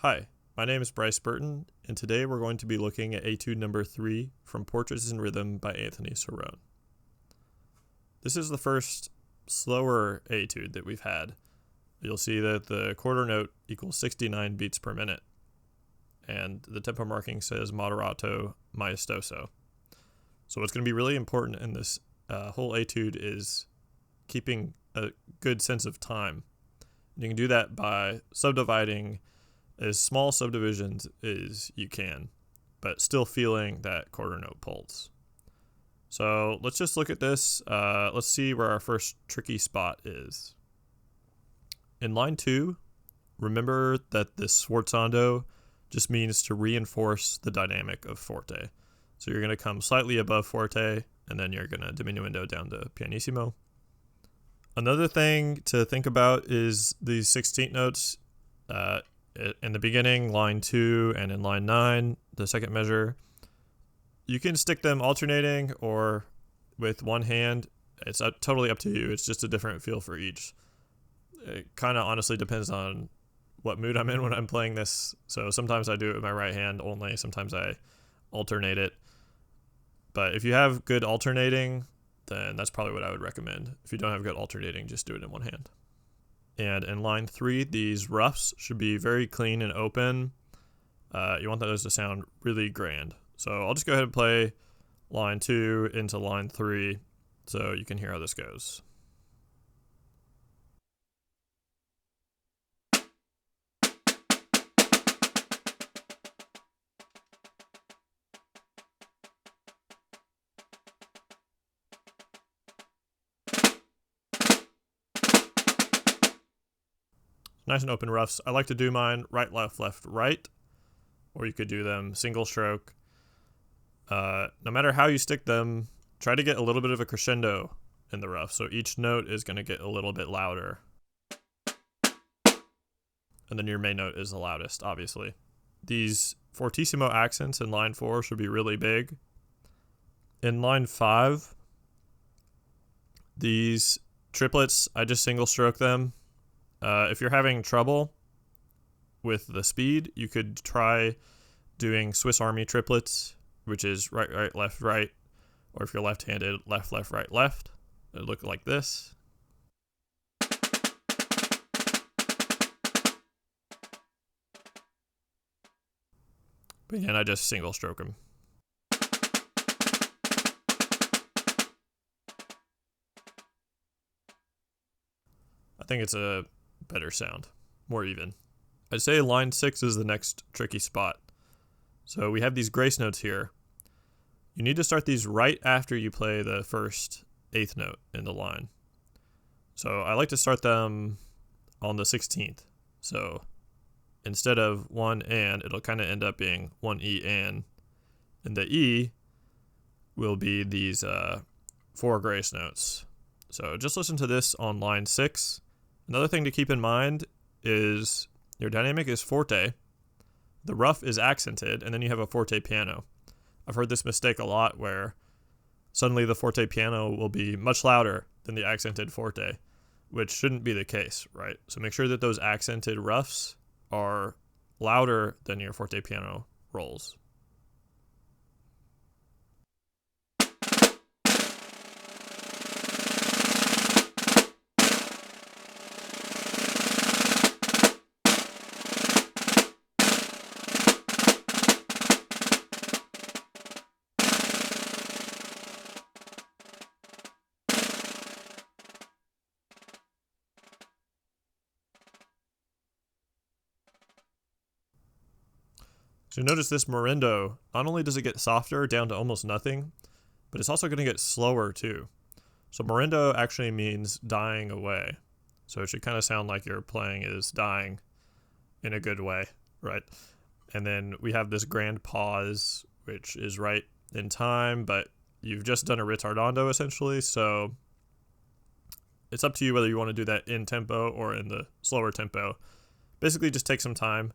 Hi, my name is Bryce Burton, and today we're going to be looking at Etude number 3 from Portraits in Rhythm by Anthony Cirone. This is the first slower etude that we've had. You'll see that the quarter note equals 69 beats per minute, and the tempo marking says moderato maestoso. So what's going to be really important in this whole etude is keeping a good sense of time. And you can do that by subdividing as small subdivisions as you can, but still feeling that quarter note pulse. So let's just look at this. Let's see where our first tricky spot is. In line 2, remember that this sforzando just means to reinforce the dynamic of forte. So you're going to come slightly above forte, and then you're going to diminuendo down to pianissimo. Another thing to think about is these 16th notes. In the beginning, line 2, and in line 9, the second measure, you can stick them alternating or with one hand. It's totally up to you. It's just a different feel for each. It kind of honestly depends on what mood I'm in when I'm playing this. So sometimes I do it with my right hand only. Sometimes I alternate it. But if you have good alternating, then that's probably what I would recommend. If you don't have good alternating, just do it in one hand. And in line 3, these roughs should be very clean and open. You want those to sound really grand. So I'll just go ahead and play line 2 into line 3 so you can hear how this goes. Nice and open roughs. I like to do mine right, left, left, right, or you could do them single stroke. No matter how you stick them, try to get a little bit of a crescendo in the rough, so each note is going to get a little bit louder. And then your main note is the loudest, obviously. These fortissimo accents in line 4 should be really big. In line 5, these triplets, I just single stroke them. If you're having trouble with the speed, you could try doing Swiss Army triplets, which is right, right, left, right. Or if you're left-handed, left, left, right, left. It'll look like this. But again, I just single stroke them. I think it's a better sound, more even. I'd say line 6 is the next tricky spot. So we have these grace notes here. You need to start these right after you play the first 8th note in the line. So I like to start them on the 16th. So instead of 1 and, it'll kind of end up being 1 E and the E will be these 4 grace notes. So just listen to this on line 6. Another thing to keep in mind is your dynamic is forte, the rough is accented, and then you have a forte piano. I've heard this mistake a lot where suddenly the forte piano will be much louder than the accented forte, which shouldn't be the case, right? So make sure that those accented roughs are louder than your forte piano rolls. So notice this morendo, not only does it get softer down to almost nothing, but it's also going to get slower too. So morendo actually means dying away. So it should kind of sound like your playing is dying in a good way, right? And then we have this grand pause, which is right in time, but you've just done a ritardando essentially. So it's up to you whether you want to do that in tempo or in the slower tempo. Basically just take some time,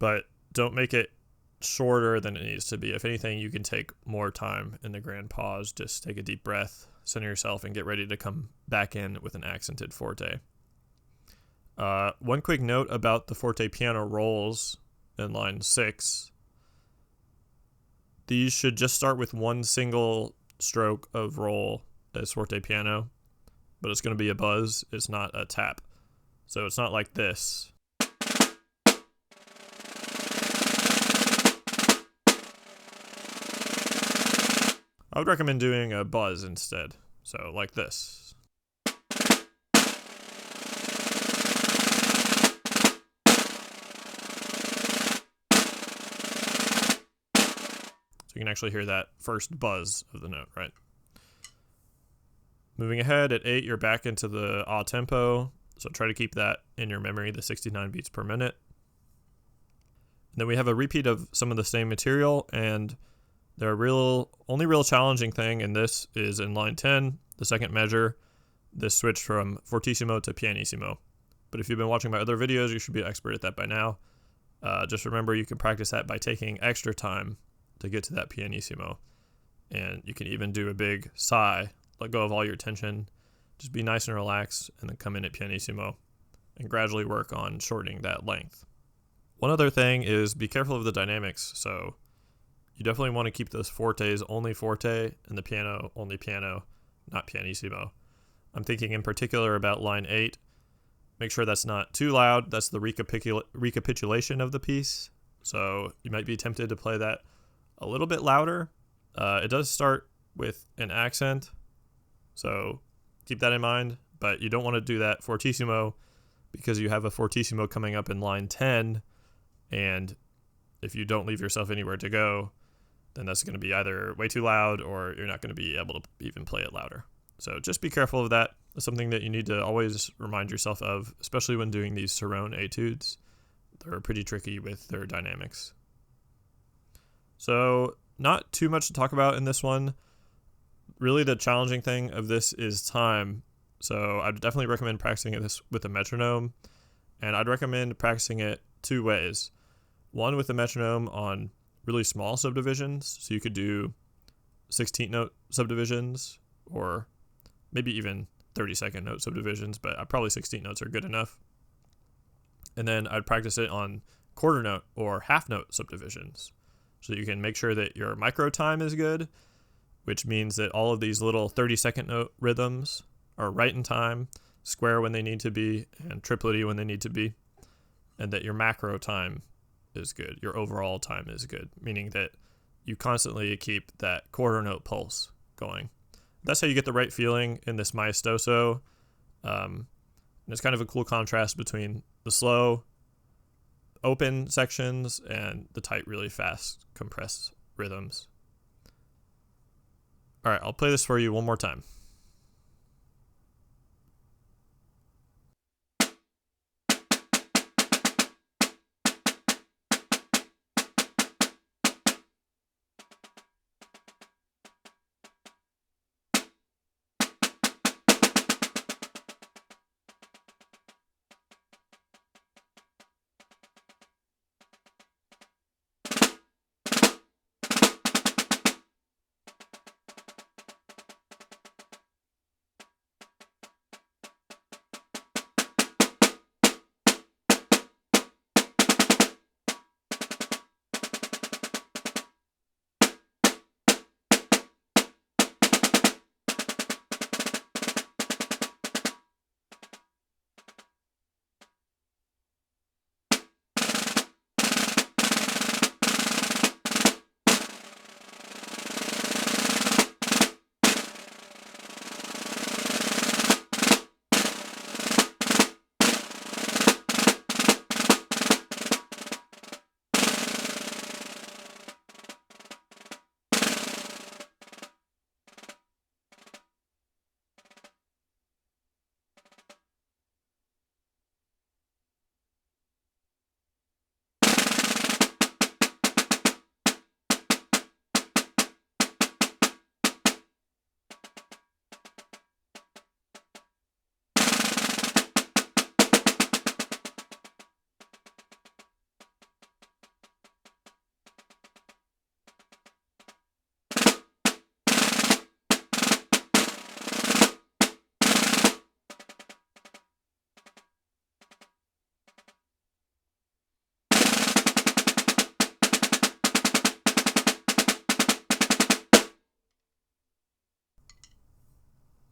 but don't make it shorter than it needs to be. If anything, you can take more time in the grand pause. Just take a deep breath, center yourself, and get ready to come back in with an accented forte. One quick note about the forte piano rolls in line 6. These should just start with one single stroke of roll as forte piano, but it's going to be a buzz, it's not a tap. So it's not like this. I would recommend doing a buzz instead, so like this. So you can actually hear that first buzz of the note, right? Moving ahead, at 8, you're back into the ah tempo, so try to keep that in your memory, the 69 beats per minute. And then we have a repeat of some of the same material, and the only real challenging thing in this is in line 10, the second measure, this switch from fortissimo to pianissimo. But if you've been watching my other videos, you should be an expert at that by now. Just remember you can practice that by taking extra time to get to that pianissimo. And you can even do a big sigh, let go of all your tension, just be nice and relaxed, and then come in at pianissimo and gradually work on shortening that length. One other thing is be careful of the dynamics. So you definitely want to keep those fortes only forte and the piano only piano, not pianissimo. I'm thinking in particular about line 8. Make sure that's not too loud. That's the recapitulation of the piece. So you might be tempted to play that a little bit louder. It does start with an accent, so keep that in mind. But you don't want to do that fortissimo because you have a fortissimo coming up in line 10, and if you don't leave yourself anywhere to go, then that's going to be either way too loud or you're not going to be able to even play it louder. So just be careful of that. It's something that you need to always remind yourself of, especially when doing these Cirone etudes. They're pretty tricky with their dynamics. So not too much to talk about in this one. Really the challenging thing of this is time. So I'd definitely recommend practicing this with a metronome, and I'd recommend practicing it 2 ways. One with a metronome on really small subdivisions, so you could do 16th note subdivisions or maybe even 30-second note subdivisions, but probably 16 notes are good enough. And then I'd practice it on quarter note or half note subdivisions, so you can make sure that your micro time is good, which means that all of these little 30-second note rhythms are right in time, square when they need to be, and triplety when they need to be, and that your macro time is good. Your overall time is good, meaning that you constantly keep that quarter note pulse going. That's how you get the right feeling in this maestoso. And it's kind of a cool contrast between the slow, open sections and the tight, really fast, compressed rhythms. All right, I'll play this for you one more time.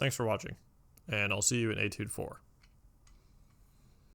Thanks for watching, and I'll see you in Etude 4.